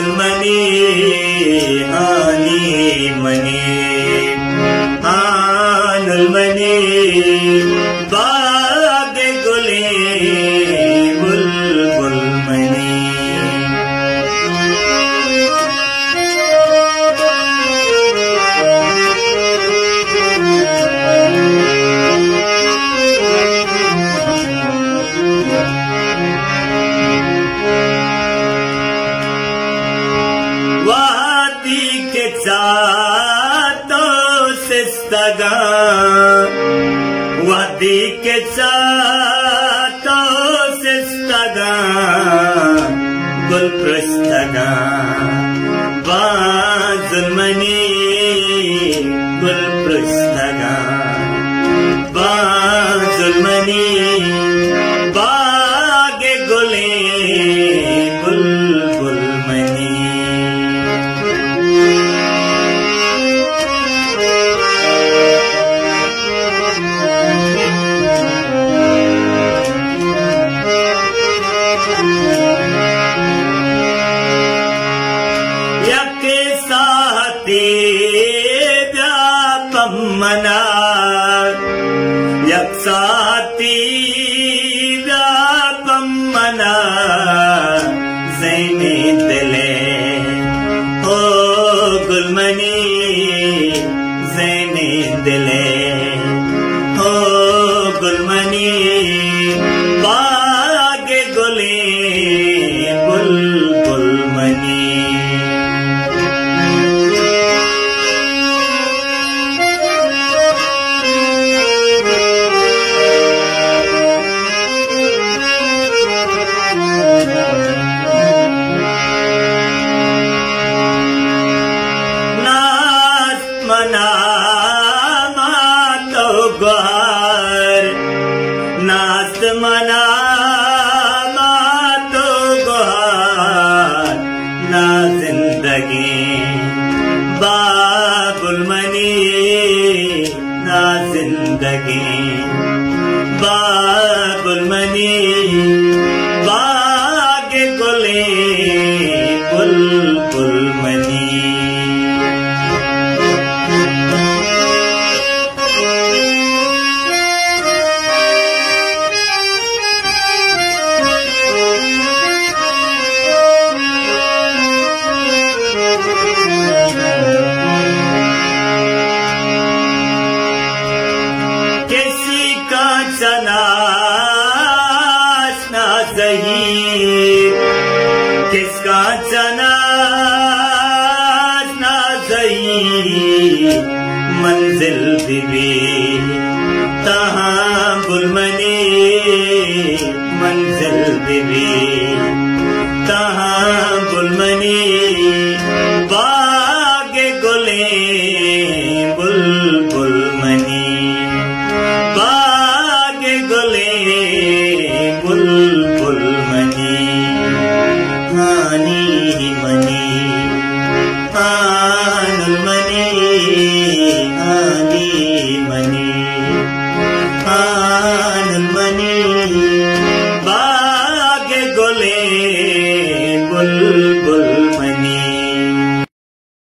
गुलमनी हानी money हानुलमनी बाग गुले बुलबुल money वादी के चातों से सगा वादी के चातों से सगा गुल प्रस्तगा बाजुलमनी गुल प्रस्तगा बाजुलमनी बागे गुले बुलबुल मनी यके साथी व्यापम मना यक साथी व्यापम मना ज़ैने दिले ओ गुलमनी ज़ैने दिले ओ गुलमनी बागे गुले बुलबुल मनी मना मातो गुहार नास्त मना मातो गुहार ना जिंदगी बागुलमनी ना जिंदगी बागुलमनी बागे गुले बुलबुल मनी किसी का चनाच ना सही किसका चनाच ना सही मंजिल भी तहाँ गुलमनी मंजिल भी तहाँ गुलमनी बागे गुले बुलबुल मनी बागे गुले बुलबुल मनी हानी मनी हानुलमनी हानी